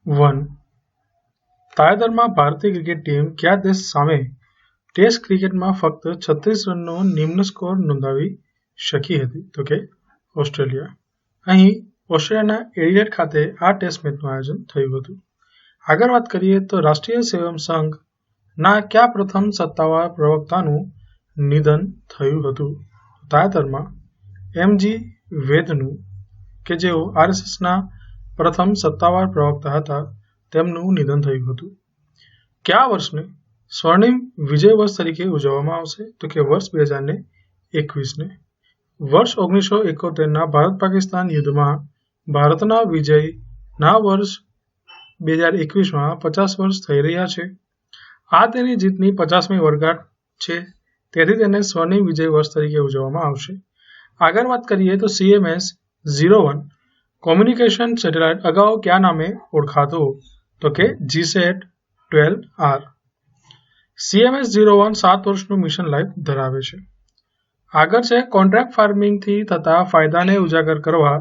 1. તાજેતરમાં ભારતીય cricket team કયા દેશ સામે ટેસ્ટ ક્રિકેટમાં ફક્ત 36 રનનો નિમ્ન સ્કોર નોંધાવી શકી હતી? તો કે ઓસ્ટ્રેલિયા. અહીં ઓસ્ટ્રેલિયાના એડિલેડ ખાતે આ ટેસ્ટ મેચનું આયોજન થયું હતું. આગળ વાત કરીએ તો રાષ્ટ્રીય સેવમ સંઘના કયા પ્રથમ સત્તાવાર પ્રવક્તાનું નિધન થયું હતું? તાજેતરમાં એમજી વેદનું, કે જેઓ આરએસએસના પ્રથમ સત્તાવાર પ્રવક્તા હતા, તેમનું નિધન થયું હતું. કયા વર્ષને સ્વર્ણિમ વિજય વર્ષ તરીકે ઉજવવામાં આવશે? તો કે વર્ષ 2021ને. વર્ષ 1971ના ભારત પાકિસ્તાન યુદ્ધમાં ભારતના વિજયના વર્ષ 2021માં 50 વર્ષ થઈ રહ્યા છે. આ તેની જીતની 50મી વર્ષગાંઠ છે, તેથી તેને સ્વર્ણિમ વિજય વર્ષ તરીકે ઉજવવામાં આવશે. આગળ વાત કરીએ તો CMS-01 કોમ્યુનિકેશન સેટેલાઇટ અગાઉ કયા નામે ઓળખાતો? તો કે GSAT-12R. CMS-01 7 વર્ષનું મિશન લાઈફ ધરાવે છે. આગળ છે કોન્ટ્રાક્ટ ફાર્મિંગથી થતા ફાયદાને ઉજાગર કરવા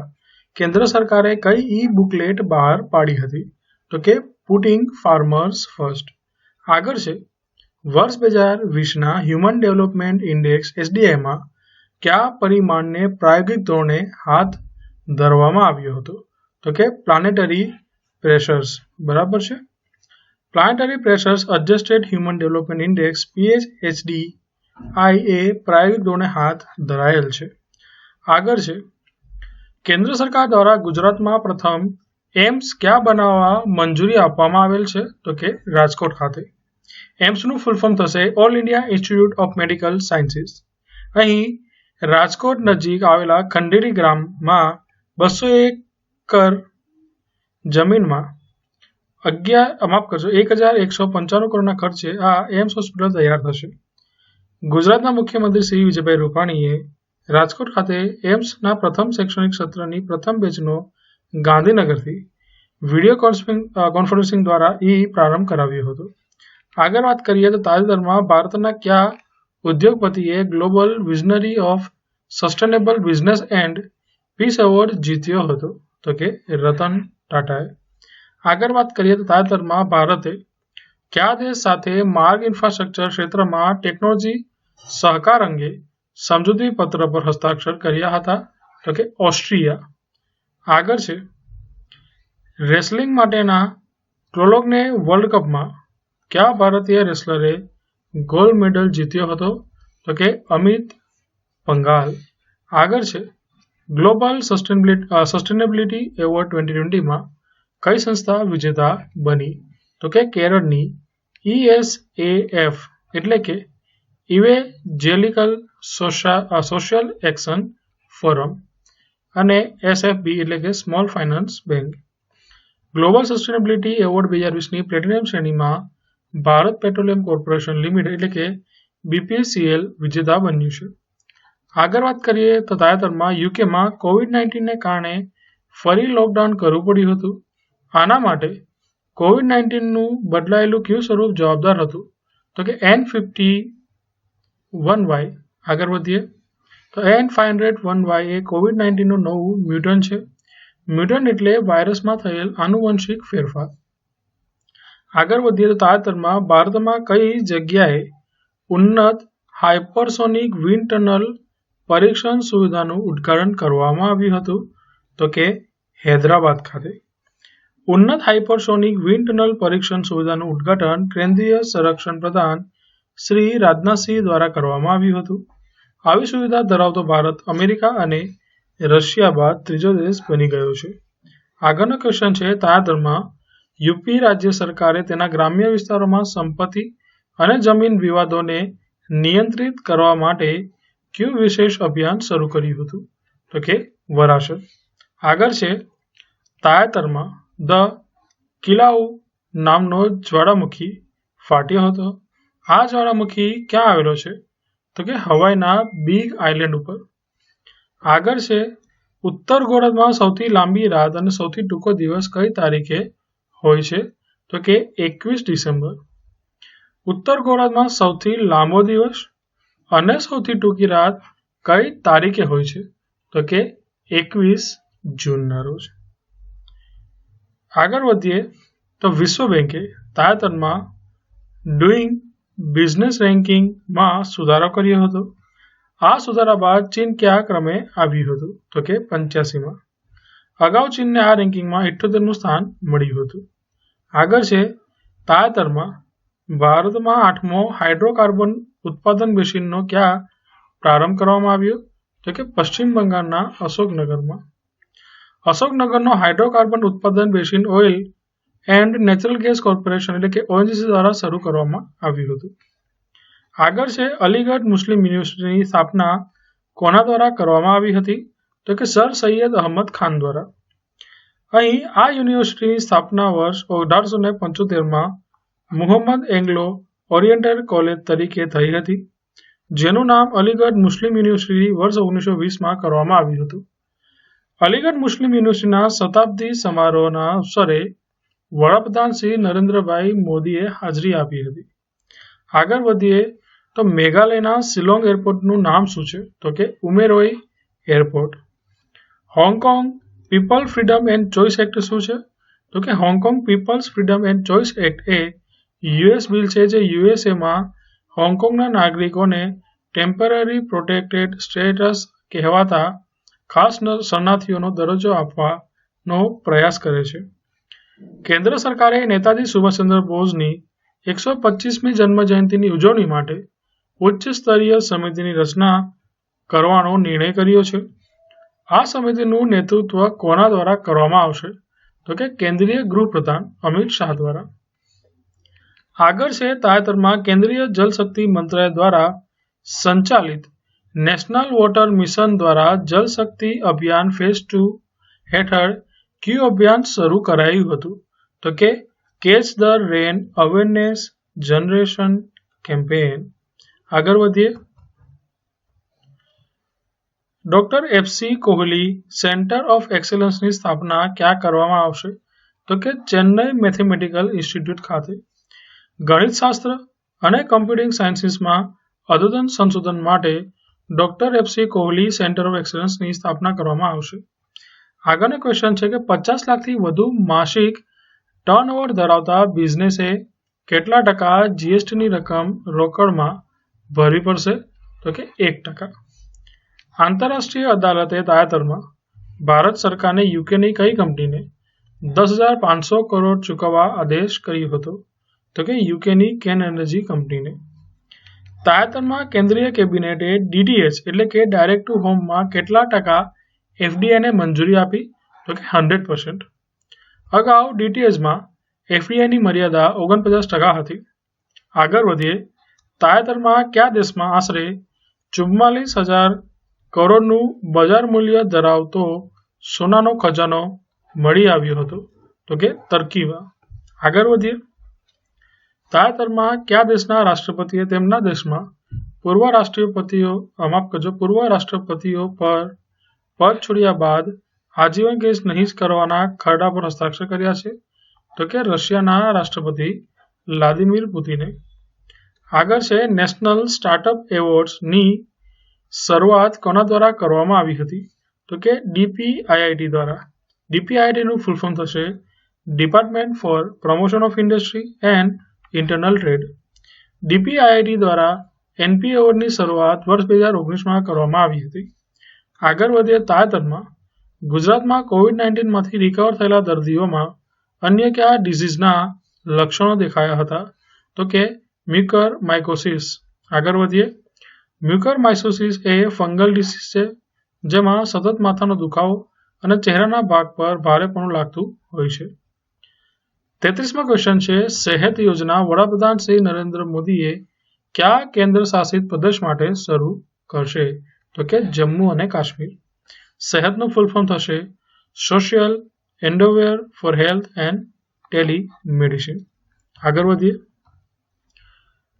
કેન્દ્ર સરકારે કઈ ઈ બુકલેટ બહાર પાડી હતી? તો કે પુટિંગ ફાર્મર્સ ફર્સ્ટ. આગળ છે વર્ષ 2020ના હ્યુમન ડેવલપમેન્ટ ઇન્ડેક્સ HDIમાં કયા પરિમાણને પ્રાયોગિક ધોરણે હાથ ધરવામાં આવ્યો હતો? તો કે પ્લાનેટરી પ્રેશર્સ. બરાબર છે. Planetary pressures adjusted human development index PHDI એ પ્રાયોગિક ધોરણે હાથ ધરાયેલ છે. આગળ છે કેન્દ્ર સરકાર દ્વારા ગુજરાતમાં પ્રથમ એમ્સ ક્યાં બનાવવા મંજૂરી આપવામાં આવેલ છે? તો કે રાજકોટ ખાતે. એમ્સનું ફૂલ ફોર્મ થશે all India institute of medical sciences. અહીં રાજકોટ નજીક આવેલા ખંડેરી ગ્રામમાં 200 એકર જમીનમાં 1195 કરોડના ખર્ચે આ એમ્સ હોસ્પિટલ તૈયાર થશે. ગુજરાતના મુખ્યમંત્રી શ્રી વિજયભાઈ રૂપાણીએ રાજકોટ ખાતે એમ્સના પ્રથમ શૈક્ષણિક સત્રની પ્રથમ બેચનો ગાંધીનગરથી વિડીયો કોન્ફરન્સિંગ દ્વારા પ્રારંભ કરાવ્યો હતો. આગળ વાત કરીએ તો તાજેતરમાં ભારતના કયા ઉદ્યોગપતિએ global visionary of sustainable business and peace award જીત્યો હતો? તો કે રતન ટાટાએ. આગળ વાત કરીએ તો તાજેતરમાં ભારતે કયા દેશ સાથે માર્ગ ઇન્ફ્રાસ્ટ્રક્ચર ક્ષેત્રમાં ટેકનોલોજી સહકાર અંગે સમજૂતી પત્ર પર હસ્તાક્ષર કર્યા હતા? તો કે ઓસ્ટ્રિયા. આગળ છે રેસલિંગ માટેના પ્રોલોગને વર્લ્ડ કપમાં કયા ભારતીય રેસલરે ગોલ્ડ મેડલ જીત્યો હતો? તો કે અમિત પંઘાલ. આગળ છે ગ્લોબલ સસ્ટેનેબિલિટી એવોર્ડ 2020માં કઈ સંસ્થા વિજેતા બની? તો કે કેરળની ESAF એટલે કે ઇવેન્જેલિકલ સોશિયલ એક્શન ફોરમ અને SFB એટલે કે small finance bank. Global sustainability award 2020ની પ્લેટિનમ શ્રેણીમાં ભારત પેટ્રોલિયમ કોર્પોરેશન લિમિટેડ એટલે કે BPCL વિજેતા બન્યું છે. આગળ વાત કરીએ તો તાજેતરમાં યુકેમાં COVID-19ને કારણે ફરી લોકડાઉન કરવું પડ્યું હતું. આના માટે COVID-19નું બદલાયેલું કયું સ્વરૂપ જવાબદાર હતું? તો કે N501Y. આગળ વધીએ તો N501Y એ COVID-19નું નવું મ્યુટન્ટ છે. મ્યુટન્ટ એટલે વાયરસમાં થયેલ આનુવંશિક ફેરફાર. આગળ વધીએ તો તાજેતરમાં ભારતમાં કઈ જગ્યાએ ઉન્નત હાઇપરસોનિક વિન્ડ ટનલ પરીક્ષણ સુવિધાનું ઉદ્ઘાટન કરવામાં આવ્યું હતું? તો કે હૈદરાબાદ ખાતે. ઉન્નત હાઇપરસોનિક વિન્ડ ટનલ પરીક્ષણ સુવિધાનું ઉદ્ઘાટન કેન્દ્રીય સંરક્ષણ પ્રધાન શ્રી રાજનાથસિંહ દ્વારા કરવામાં આવ્યું હતું. આવી સુવિધા ધરાવતો ભારત અમેરિકા અને રશિયા બાદ ત્રીજો દેશ બની ગયો છે. આગળનો ક્વેશ્ચન છે તાજેતરમાં યુપી રાજ્ય સરકારે તેના ગ્રામ્ય વિસ્તારોમાં સંપત્તિ અને જમીન વિવાદોને નિયંત્રિત કરવા માટે કયું વિશેષ અભિયાન શરૂ કર્યું હતું? તો કે વરાસત. આગળ છે તાજેતરમાં ધ કિલાઉ નામનો જ્વાળામુખી ફાટ્યો હતો. આ જ્વાળામુખી ક્યાં આવેલો છે? તો કે હવાઈના બિગ આઇલેન્ડ ઉપર. આગળ છે ઉત્તર ગોળાર્ધમાં સૌથી લાંબી રાત અને સૌથી ટૂંકો દિવસ કઈ તારીખે હોય છે? તો કે 21 ડિસેમ્બર. ઉત્તર ગોળાર્ધમાં સૌથી લાંબો દિવસ અને સૌથી ટૂંકી રાત કઈ તારીખે હોય છે? તો કે 21 જૂનના રોજ. આગળ વધીએ તો વિશ્વ બેંકે તાજેતરમાં ડુઈંગ બિઝનેસ રેન્કિંગમાં સુધારો કર્યો હતો. આ સુધારા બાદ ચીન કયા ક્રમે આવ્યું હતું? તો કે 85માં. અગાઉ ચીનને આ રેન્કિંગમાં 78નું સ્થાન મળ્યું હતું. આગળ છે તાજેતરમાં ભારતમાં 8મો હાઇડ્રોકાર્બન ઉત્પાદન બેસિનનો ક્યાં પ્રારંભ કરવામાં આવ્યો? તો કે પશ્ચિમ બંગાળના અશોકનગરમાં. અશોકનગરનો હાઇડ્રોકાર્બન ઉત્પાદન basin oil and natural gas corporation એટલે કે ઓએનજીસી દ્વારા શરૂ કરવામાં આવ્યું હતું. આગળ છે અલીગઢ મુસ્લિમ યુનિવર્સિટીની સ્થાપના કોના દ્વારા કરવામાં આવી હતી? તો કે સર સૈયદ અહમદ ખાન દ્વારા. અહીં આ યુનિવર્સિટીની સ્થાપના વર્ષ 1875માં મુહમ્મદ એંગ્લો ઓરિએન્ટલ કોલેજ તરીકે થઈ હતી, જેનું નામ અલીગઢ મુસ્લિમ યુનિવર્સિટી વર્ષ 1920માં કરવામાં આવ્યું હતું. અલીગઢ મુસ્લિમ યુનિવર્સિટીના શતાબ્દી સમારોહના અવસરે વડાપ્રધાન શ્રી નરેન્દ્રભાઈ મોદીએ હાજરી આપી હતી. આગળ વધીએ તો મેઘાલયના શિલોંગ એરપોર્ટનું નામ શું છે? તો કે Umroi airport. Hong Kong people freedom and choice act શું છે? તો કે Hong Kong people's freedom and choice act એ યુએસ બિલ છે જે યુએસએમાં હોંગકોંગના નાગરિકોને ટેમ્પરરી પ્રોટેક્ટેડ સ્ટેટસ કહેવાતા ખાસ શરણાર્થીઓનો દરજ્જો આપવાનો પ્રયાસ કરે છે. કેન્દ્ર સરકારે નેતાજી સુભાષચંદ્ર બોઝની 125મી જન્મજયંતિની ઉજવણી માટે ઉચ્ચ સ્તરીય સમિતિની રચના કરવાનો નિર્ણય કર્યો છે. આ સમિતિનું નેતૃત્વ કોના દ્વારા કરવામાં આવશે? તો કે કેન્દ્રીય ગૃહપ્રધાન અમિત શાહ દ્વારા. આગળ છે તાજેતરમાં કેન્દ્રીય જલશક્તિ મંત્રાલય દ્વારા સંચાલિત નેશનલ વોટર મિશન દ્વારા જલશક્તિ અભિયાન ફેઝ 2 હેઠળ કયું અભિયાન શરૂ કરાયું હતું? તો કે catch the rain awareness generation campaign. આગળ વધીએ. Doctor FC Kohli centre of એક્સેલન્સની સ્થાપના ક્યાં કરવામાં આવશે? તો કે ચેન્નઈ મેથેમેટિકલ ઇન્સ્ટિટ્યૂટ ખાતે. ગણિતશાસ્ત્ર અને કમ્પ્યુટિંગ સાયન્સીસમાં અદ્યતન સંશોધન માટે doctor FC Kohli centre of એક્સેલન્સની સ્થાપના કરવામાં આવશે. આગળનો ક્વેશ્ચન છે કે 50 લાખથી વધુ માસિક ટર્નઓવર ધરાવતા બિઝનેસે કેટલા ટકા જીએસટીની રકમ રોકડમાં ભરવી પડશે? તો કે 1%. આંતરરાષ્ટ્રીય અદાલતે તાજેતરમાં ભારત સરકારને યુકેની કઈ કંપનીને 10,500 કરોડ ચૂકવવા આદેશ કર્યો હતો? તો કે યુકેની કેન એનર્જી કંપનીને. તાજેતરમાં કેન્દ્રીય કેબિનેટે ડીટીએચ એટલે કે ડાયરેક્ટ ટુ હોમમાં કેટલા ટકા એફડીઆઈને મંજૂરી આપી? તો કે 100%. અગાઉ ડીટીએચમાં એફડીઆઈની મર્યાદા 49% હતી. આગળ વધીએ. તાજેતરમાં કયા દેશમાં આશરે 44,000 કરોડનું બજાર મૂલ્ય ધરાવતો સોનાનો ખજાનો મળી આવ્યો હતો? તો કે તર્કીમાં. આગળ વધીએ. તાજેતરમાં કયા દેશના રાષ્ટ્રપતિએ તેમના દેશમાં પૂર્વ રાષ્ટ્રપતિઓ પર પદ છોડ્યા બાદ આજીવન કેસ નહીં કરવાના ખરડા પર હસ્તાક્ષર કર્યા છે? તો કે રશિયાના રાષ્ટ્રપતિ વ્લાદિમીર પુતિને. આગળ છે નેશનલ સ્ટાર્ટઅપ એવોર્ડ્સની શરૂઆત કોના દ્વારા કરવામાં આવી હતી? તો કે ડીપીઆઈઆઈટી દ્વારા. ડીપીઆઈઆઈટીનું ફૂલ ફોર્મ થશે department four promotion of industry and internal trade. DPIIT દ્વારા એનપી એવોર્ડની શરૂઆત વર્ષ 2019માં કરવામાં આવી હતી. આગળ વધીએ. તાજેતરમાં ગુજરાતમાં કોવિડ-19માંથી રિકવર થયેલા દર્દીઓમાં અન્ય કયા ડિઝીઝના લક્ષણો દેખાયા હતા? તો કે મ્યુકર માઇકોસિસ. આગળ વધીએ. મ્યુકર માઇકોસિસ એ ફંગલ ડિસીઝ છે જેમાં સતત માથાનો દુખાવો અને ચહેરાના ભાગ પર ભારેપણું લાગતું હોય છે. 33મો ક્વેશ્ચન છે સેહત યોજના વડાપ્રધાન શ્રી નરેન્દ્ર મોદીએ કયા કેન્દ્ર શાસિત પ્રદેશ માટે શરૂ કરશે? તો કે જમ્મુ અને કાશ્મીર. સેહતનું ફૂલ ફોર્મ થશે social endeavour for health and telemedicine. આગળ વધીએ.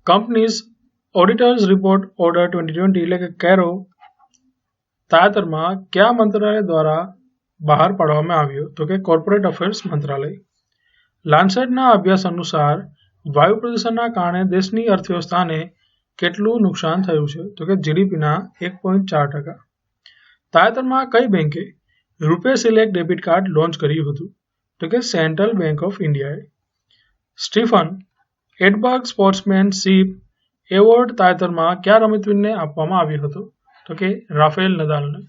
કંપનીઝ ઓડિટર્સ રિપોર્ટ ઓર્ડર 2020 એટલે કે કેરો તાજેતરમાં કયા મંત્રાલય દ્વારા બહાર પાડવામાં આવ્યો? તો કે કોર્પોરેટ અફેર્સ મંત્રાલય. લાન્સેટના અભ્યાસ અનુસાર વાયુ પ્રદૂષણના કારણે દેશની અર્થવ્યવસ્થાને કેટલું નુકસાન થયું છે? તો કે જીડીપીના 1.4%. તાજેતરમાં કઈ બેંકે રૂપે સિલેક્ટ ડેબિટ કાર્ડ લોન્ચ કર્યું હતું? તો કે સેન્ટ્રલ બેંક ઓફ ઇન્ડિયાએ. સ્ટીફન એડબર્ગ સ્પોર્ટ્સમેનશીપ એવોર્ડ તાજેતરમાં કયા રમતવીરને આપવામાં આવ્યો હતો? તો કે રાફેલ નદાલને.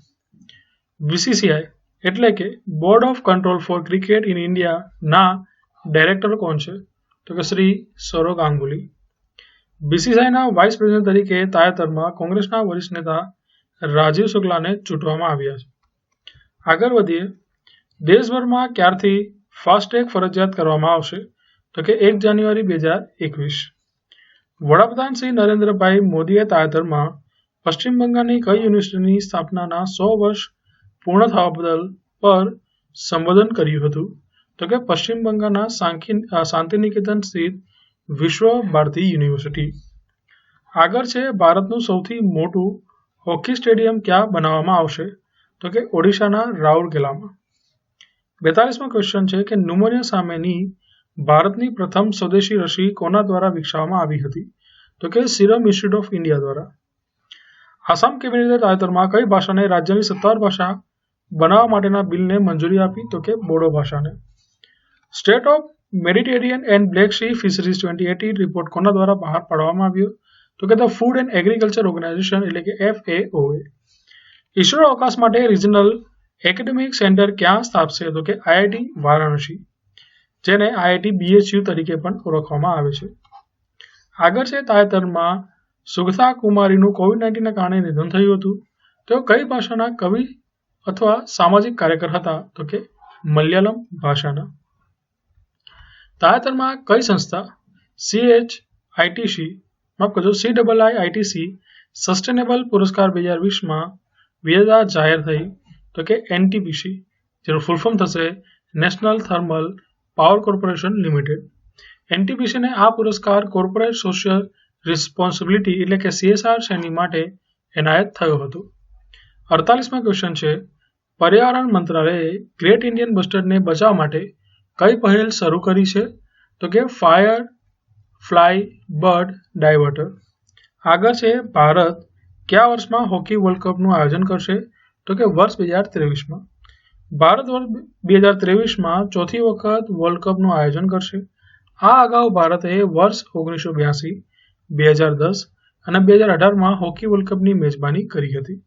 બીસીસીઆઈ એટલે કે board of control for cricket in ઇન્ડિયાના ડાયરેક્ટર કોણ છે? તો કે શ્રી સૌરવ ગાંગુલી. બીસીસીઆઈના વાઇસ પ્રેસિડેન્ટ તરીકે તાજેતરમાં કોંગ્રેસના વરિષ્ઠ નેતા રાજીવ શુક્લાને ચૂંટવામાં આવ્યા છે. આગળ વધીએ. દેશભરમાં ક્યારથી ફાસ્ટેગ ફરજિયાત કરવામાં આવશે? તો કે 1 જાન્યુઆરી 2021. વડાપ્રધાન શ્રી નરેન્દ્રભાઈ મોદીએ તાજેતરમાં પશ્ચિમ બંગાળની કઈ યુનિવર્સિટીની સ્થાપનાના 100 વર્ષ પૂર્ણ થવા બદલ પર સંબોધન કર્યું હતું? તો કે પશ્ચિમ બંગાળના શાંતિનિકેતન સ્થિત વિશ્વ ભારતી યુનિવર્સિટી. આગળ છે ભારતનું સૌથી મોટું હોકી સ્ટેડિયમ ક્યાં બનાવવામાં આવશે? તો કે ઓડિશાના રાઉરકેલામાં. 42મો ક્વેશ્ચન છે કે ન્યુમોનિયા સામેની ભારતની પ્રથમ સ્વદેશી રસી કોના દ્વારા વિકસાવવામાં આવી હતી? તો કે સિરમ ઇન્સ્ટિટ્યૂટ ઓફ ઇન્ડિયા દ્વારા. આસામ કેબિનેટે તાજેતરમાં કઈ ભાષાને રાજ્યની સત્તાવાર ભાષા બનાવવા માટેના બિલને મંજૂરી આપી? તો કે બોડો ભાષાને. State of Mediterranean and Black Sea fisheries 2018 report કોના દ્વારા બહાર પાડવામાં આવ્યો? તો કે the Food and Agriculture Organization એટલે કે FAOએ. ઈસરો અવકાશ માટે રિજનલ એકેડેમિક સેન્ટર ક્યાં સ્થાપશે? તો કે IIT વારાણસી, જેને IIT BHU તરીકે પણ ઓળખવામાં આવે છે. આગળ છે તાજેતરમાં સુગતા કુમારીનું COVID-19ના કારણે નિધન થયું હતું. તેઓ કઈ ભાષાના કવિ અથવા સામાજિક કાર્યકર હતા? તો કે મલયાલમ ભાષાના. તાજેતરમાં કઈ સંસ્થા CIITC સસ્ટેનેબલ પુરસ્કાર 2020 જાહેર થઈ? તો કે NTPC, જેનું ફૂલ ફોર્મ થશે national thermal power corporation limited. NTPCને આ પુરસ્કાર કોર્પોરેટ સોશિયલ રિસ્પોન્સિબિલિટી એટલે કે CSR શ્રેણી માટે એનાયત થયો હતો. 48મો ક્વેશ્ચન છે પર્યાવરણ મંત્રાલયે ગ્રેટ ઇન્ડિયન બસ્ટર્ડને બચાવવા માટે કઈ પહેલ શરૂ કરી છે? તો કે ફાયર ફ્લાય બર્ડ ડાયવર્ટર. આગળ છે ભારત કયા વર્ષમાં હોકી વર્લ્ડ કપનું આયોજન કરશે? તો કે વર્ષ 2023માં. ભારત વર્ષ 2023માં ચોથી વખત વર્લ્ડ કપનું આયોજન કરશે. આ અગાઉ ભારતે વર્ષ 1982, 2010 અને 2018માં હોકી વર્લ્ડ કપની મેજબાની કરી હતી.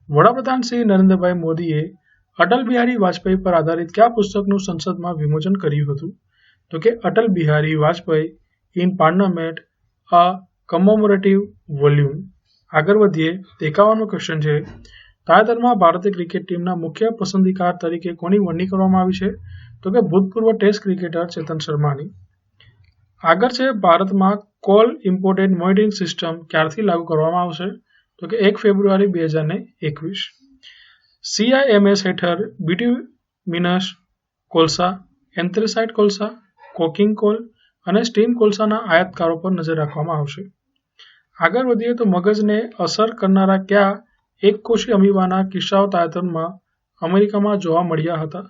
વડાપ્રધાન શ્રી નરેન્દ્રભાઈ મોદીએ અટલ બિહારી વાજપેયી પર આધારિત કયા પુસ્તકનું સંસદમાં વિમોચન કર્યું હતું? તો કે Atal Bihari Vajpayee in parliament a commemorative volume. આગળ વધીએ. 51મો ક્વેશ્ચન છે તાજેતરમાં ભારતીય ક્રિકેટ ટીમના મુખ્ય પસંદગીકાર તરીકે કોની વરણી કરવામાં આવી છે? તો કે ભૂતપૂર્વ ટેસ્ટ ક્રિકેટર ચેતન શર્માની. આગળ છે ભારતમાં કોલ ઇમ્પોર્ટેડ મોનિટરિંગ સિસ્ટમ ક્યારથી લાગુ કરવામાં આવશે? તો કે 1 ફેબ્રુઆરી 2021. CIMS હેઠળ બિટ્યુમિનસ કોલસા, એન્થ્રેસાઇટ કોલસા, કોકિંગ કોલ અને સ્ટીમ કોલસાના આયાતકારો પર નજર રાખવામાં આવશે. આગળ વધીએ તો મગજને અસર કરનારા કયા એકકોષી અમીબાના કિસ્સાઓ તાજેતરમાં અમેરિકામાં જોવા મળ્યા હતા?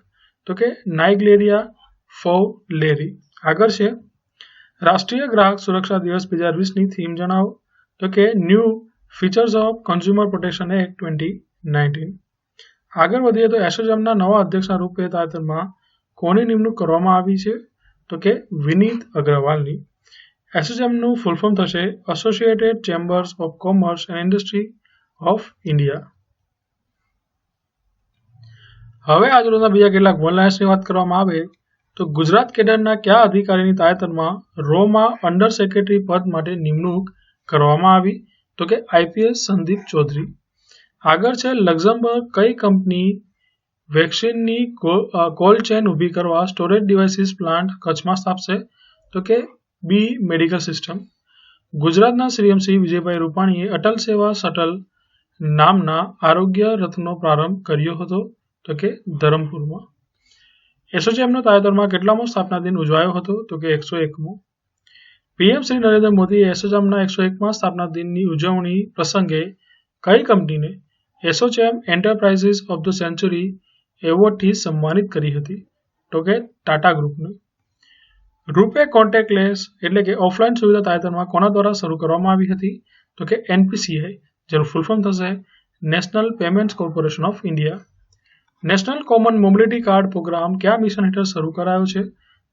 તો કે નાઇગ્લેરિયા ફૌલેરી. આગળ છે રાષ્ટ્રીય ગ્રાહક સુરક્ષા દિવસ 2020ની થીમ જણાવો? તો કે new features of consumer protection act 2019. આગળ વધીએ તો એસોચેમના નવા અધ્યક્ષના રૂપે તાજેતરમાં કોની નિમણૂક કરવામાં આવી છે? તો કે વિનીત અગ્રવાલની. એસોચેમનું ફૂલ ફોર્મ થશે associated chambers of commerce and industry of India. હવે આજરોજના બીજા કેટલાક વનલાઇન્સની વાત કરવામાં આવે તો ગુજરાત કેડરના કયા અધિકારીની તાજેતરમાં રોમાં અંડર સેક્રેટરી પદ માટે નિમણૂક કરવામાં આવી? તો કે IPS સંદીપ ચૌધરી. આગળ છે લક્ઝમબર્ગ કઈ કંપની વેક્સિનની કોલ્ડ ચેન ઊભી કરવા સ્ટોરેજ ડિવાઇસીસ પ્લાન્ટ કચ્છમાં સ્થાપશે? તો કે બી મેડિકલ સિસ્ટમ. ગુજરાતના CM શ્રી વિજયભાઈ રૂપાણીએ અટલ સેવા શટલ નામના આરોગ્ય રથનો પ્રારંભ કર્યો હતો? તો કે ધરમપુરમાં. એસોચેમનો તાજેતરમાં કેટલામો સ્થાપના દિન ઉજવાયો હતો? તો કે 101મો. PM શ્રી નરેન્દ્ર મોદીએ એસોચેમના 101મા સ્થાપના દિનની ઉજવણી પ્રસંગે કઈ કંપનીને ASSOCHAM enterprises of the century એવોર્ડથી સન્માનિત કરી હતી? તો કે ટાટા ગ્રુપને. રૂપે કોન્ટેક્ટલેસ એટલે કે ઓફલાઈન સુવિધા તાજેતરમાં કોના દ્વારા શરૂ કરવામાં આવી હતી? તો કે NPCI, જેનું ફૂલ ફોર્મ થશે National Payments Corporation of India. National Common Mobility Card programme કયા મિશન હેઠળ શરૂ કરાયો છે?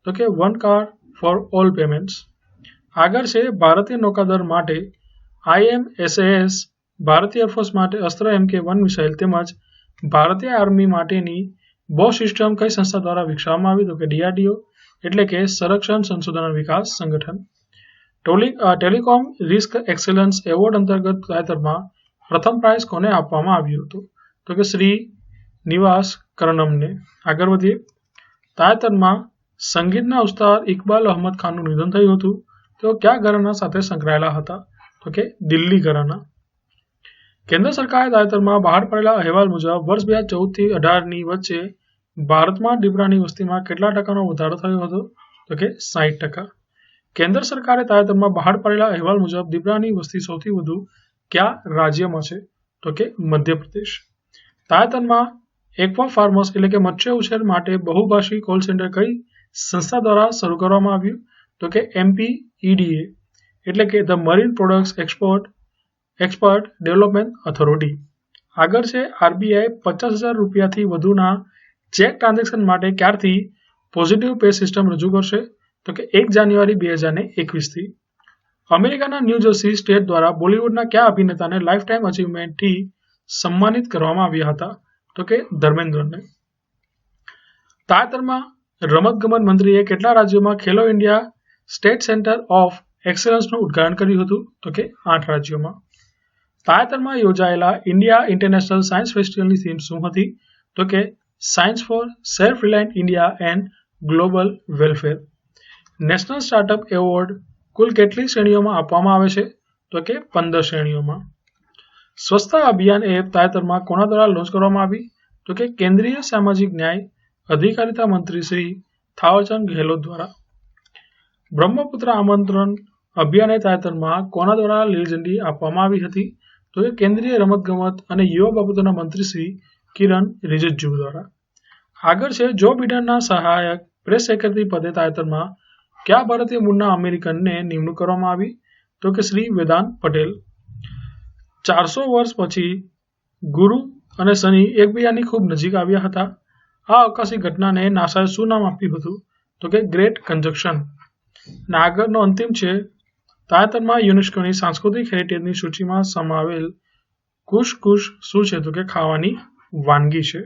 તો કે one card for all payments. આગળ છે ભારતીય નૌકાદળ માટે IMSAS, ભારતીય એરફોર્સ માટે અસ્ત્ર MK-1 મિસાઇલ તેમજ ભારતીય આર્મી માટેની બોસ સિસ્ટમ કઈ સંસ્થા દ્વારા વિકસાવવામાં આવી? તો કે DRDO એટલે કે સંરક્ષણ સંશોધન અને વિકાસ સંગઠન. ટેલિકોમ રિસ્ક એક્સેલન્સ એવોર્ડ અંતર્ગત તાજેતરમાં પ્રથમ પ્રાઇઝ કોને આપવામાં આવ્યું હતું? તો કે શ્રી નિવાસ કરનમને. આગળ વધીએ. તાજેતરમાં સંગીતના ઉસ્તાદ ઇકબાલ અહમદ ખાનનું નિધન થયું હતું. તેઓ કયા ઘરાના સાથે સંકળાયેલા હતા? તો કે દિલ્હી ઘરાના. કેન્દ્ર સરકારે તાજેતરમાં બહાર પાડેલા અહેવાલ મુજબ વર્ષ 2014 થી 2018ની વચ્ચે ભારતમાં દીપડાની વસ્તીમાં કેટલા ટકાનો વધારો થયો હતો? તો કે 60%. કેન્દ્ર સરકારે તાજેતરમાં બહાર પાડેલા અહેવાલ મુજબ દીપડાની વસ્તી સૌથી વધુ કયા રાજ્યમાં છે? તો કે મધ્યપ્રદેશ. તાજેતરમાં એક્વા ફાર્મર્સ એટલે કે મત્સ્ય ઉછેર માટે બહુભાષી કોલ સેન્ટર કઈ સંસ્થા દ્વારા શરૂ કરવામાં આવ્યું? તો કે MPEDA એટલે કે the marine products expert development authority. આગળ છે RBI 50,000 રૂપિયાથી વધુના ચેક ટ્રાન્ઝેક્શન માટે ક્યારથી પોઝિટિવ પે સિસ્ટમ રજૂ કરશે? તો કે 1 જાન્યુઆરી 2021થી. અમેરિકાના ન્યૂ જર્સી સ્ટેટ દ્વારા બોલિવૂડના કયા અભિનેતાને લાઇફ ટાઈમ અચીવમેન્ટથી સન્માનિત કરવામાં આવ્યા હતા? તો કે ધર્મેન્દ્રને. તાજેતરમાં રમતગમત મંત્રીએ કેટલા રાજ્યોમાં Khelo India state centre of એક્સેલન્સનું ઉદ્ઘાટન કર્યું હતું? તો કે 8 રાજ્યોમાં. તાજેતરમાં યોજાયેલા ઇન્ડિયા ઇન્ટરનેશનલ સાયન્સ ફેસ્ટિવલની થીમ શું હતી? તો કે science for self reliant India and global welfare. National startup award કુલ કેટલી શ્રેણીઓમાં આપવામાં આવે છે? તો કે 15 શ્રેણીઓમાં. સ્વચ્છતા અભિયાન એપ તાજેતરમાં કોના દ્વારા લોન્ચ કરવામાં આવી? તો કે કેન્દ્રીય સામાજિક ન્યાય અધિકારિતા મંત્રી શ્રી થાવરચંદ ગેહલોત દ્વારા. બ્રહ્મપુત્ર આમંત્રણ અભિયાને તાજેતરમાં કોના દ્વારા લીલી ઝંડી આપવામાં આવી હતી? તો કે કેન્દ્રીય રમતગમત અને યુવા બાબતોના મંત્રી શ્રી કિરણ રિજિજુ દ્વારા. આગળ છે જો બિડનના સહાયક પ્રેસ સેક્રેટરી પદે તાજેતરમાં કયા ભારતીય મૂળના અમેરિકનને નિમણૂક કરવામાં આવી? તો કે શ્રી વેદાંત પટેલ. 400 વર્ષ પછી ગુરુ અને શનિ એકબીજાની ખૂબ નજીક આવ્યા હતા. આ અવકાશી ઘટનાને નાસાએ શું નામ આપ્યું હતું? તો કે ગ્રેટ કન્જક્શન. અને આગળનો અંતિમ છે તાજેતરમાં યુનેસ્કોની સાંસ્કૃતિક હેરિટેજની સૂચિમાં સમાવેલ કુશ શું છે? તો કે ખાવાની વાનગી છે.